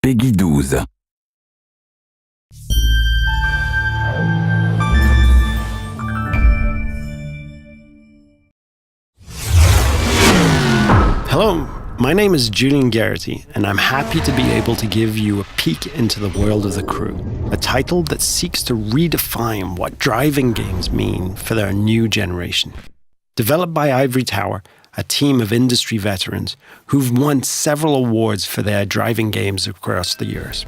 Peggy 12. Hello, my name is Julian Garrity, and I'm happy to be able to give you a peek into the world of The Crew, a title that seeks to redefine what driving games mean for their new generation. Developed by Ivory Tower, a team of industry veterans who've won several awards for their driving games across the years.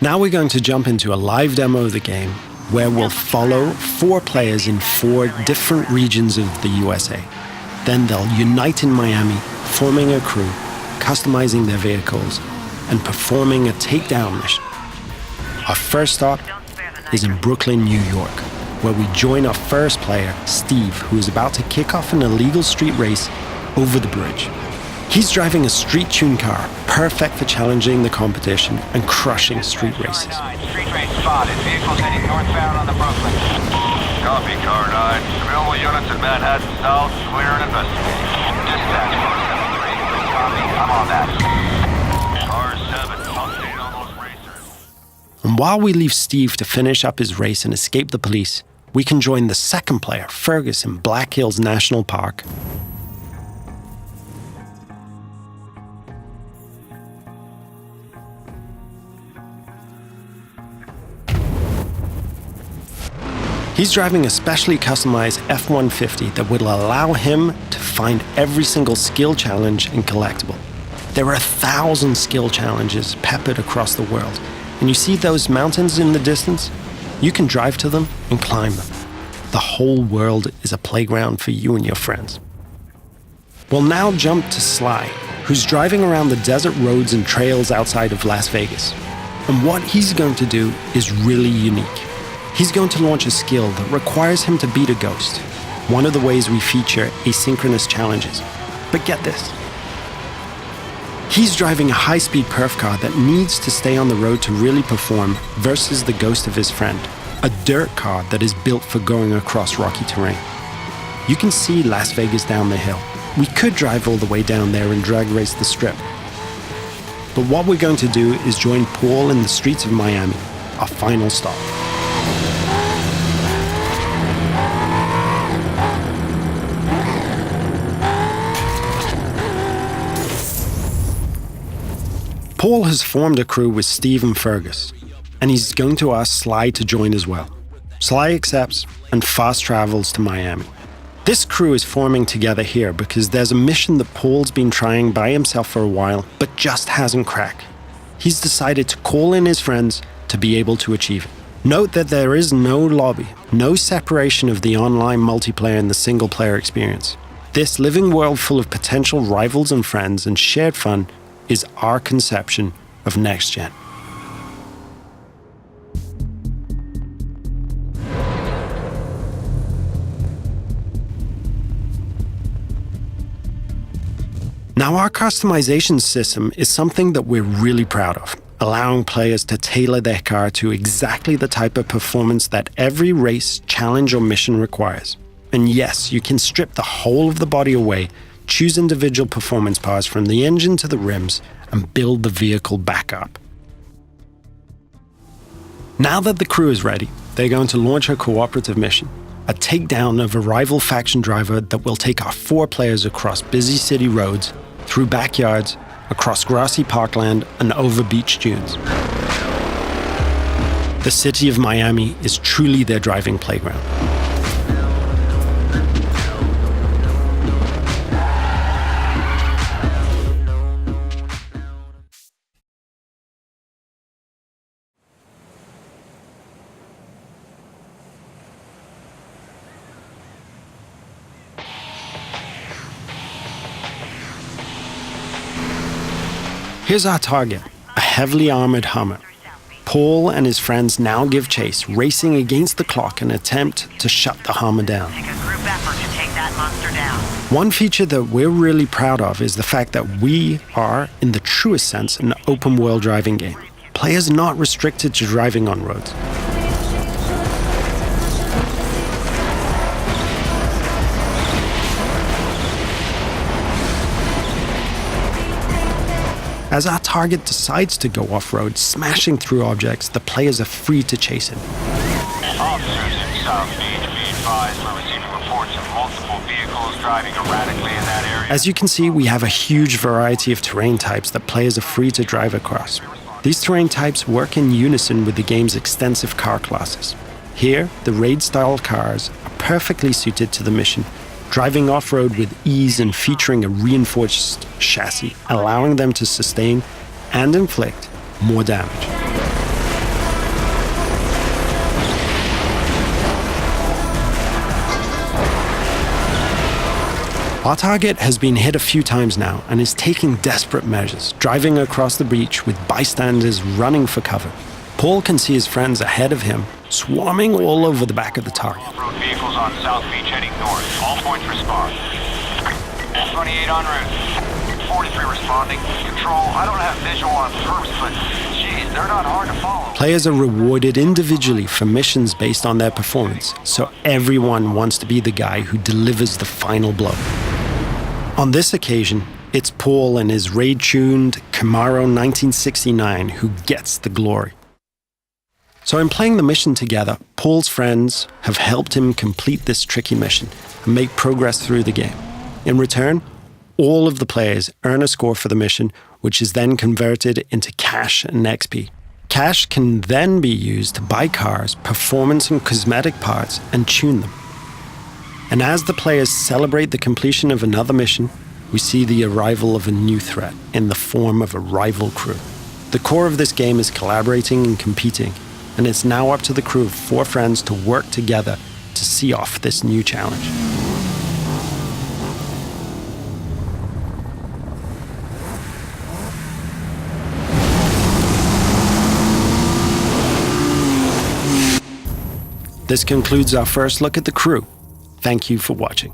Now we're going to jump into a live demo of the game where we'll follow 4 players in 4 different regions of the USA. Then they'll unite in Miami, forming a crew, customizing their vehicles, and performing a takedown mission. Our first stop is in Brooklyn, New York, where we join our first player, Steve, who is about to kick off an illegal street race over the bridge. He's driving a street-tuned car, perfect for challenging the competition and crushing street races. Street race spotted. Vehicles heading northbound on the Brooklyn. Copy, Car 9. Available units in Manhattan South, clear and investigating. Dispatch 473. Copy, I'm on that. Car 7, update on those racers. And while we leave Steve to finish up his race and escape the police, we can join the second player, Fergus, in Black Hills National Park. He's driving a specially customized F-150 that will allow him to find every single skill challenge and collectible. There are 1,000 skill challenges peppered across the world, and you see those mountains in the distance? You can drive to them and climb them. The whole world is a playground for you and your friends. We'll now jump to Sly, who's driving around the desert roads and trails outside of Las Vegas. And what he's going to do is really unique. He's going to launch a skill that requires him to beat a ghost, one of the ways we feature asynchronous challenges. But get this. He's driving a high-speed perf car that needs to stay on the road to really perform versus the ghost of his friend, a dirt car that is built for going across rocky terrain. You can see Las Vegas down the hill. We could drive all the way down there and drag race the strip. But what we're going to do is join Paul in the streets of Miami, our final stop. Paul has formed a crew with Steve and Fergus, and he's going to ask Sly to join as well. Sly accepts and fast travels to Miami. This crew is forming together here because there's a mission that Paul's been trying by himself for a while, but just hasn't cracked. He's decided to call in his friends to be able to achieve it. Note that there is no lobby, no separation of the online multiplayer and the single-player experience. This living world full of potential rivals and friends and shared fun is our conception of Next Gen. Now, our customization system is something that we're really proud of, allowing players to tailor their car to exactly the type of performance that every race, challenge, or mission requires. And yes, you can strip the whole of the body away, choose individual performance parts from the engine to the rims, and build the vehicle back up. Now that the crew is ready, they're going to launch a cooperative mission, a takedown of a rival faction driver that will take our 4 players across busy city roads, through backyards, across grassy parkland, and over beach dunes. The city of Miami is truly their driving playground. Here's our target, a heavily armored Hummer. Paul and his friends now give chase, racing against the clock in an attempt to shut the Hummer down. Take a group effort to take that monster down. One feature that we're really proud of is the fact that we are, in the truest sense, an open-world driving game. Players are not restricted to driving on roads. As our target decides to go off-road, smashing through objects, the players are free to chase him. Officers in South Beach, be advised we're receiving reports of multiple vehicles driving erratically in that area. As you can see, we have a huge variety of terrain types that players are free to drive across. These terrain types work in unison with the game's extensive car classes. Here, the raid-style cars are perfectly suited to the mission, driving off-road with ease and featuring a reinforced chassis, allowing them to sustain and inflict more damage. Our target has been hit a few times now and is taking desperate measures, driving across the breach with bystanders running for cover. Paul can see his friends ahead of him, swarming all over the back of the target. Off-road vehicles on South Beach heading north. All points respond. 28 en route. 43 responding. Control, I don't have visual on perps, but geez, they're not hard to follow. Players are rewarded individually for missions based on their performance, so everyone wants to be the guy who delivers the final blow. On this occasion, it's Paul and his raid-tuned Camaro 1969 who gets the glory. So in playing the mission together, Paul's friends have helped him complete this tricky mission and make progress through the game. In return, all of the players earn a score for the mission, which is then converted into cash and XP. Cash can then be used to buy cars, performance and cosmetic parts, and tune them. And as the players celebrate the completion of another mission, we see the arrival of a new threat in the form of a rival crew. The core of this game is collaborating and competing, and it's now up to the crew of 4 friends to work together to see off this new challenge. This concludes our first look at the crew. Thank you for watching.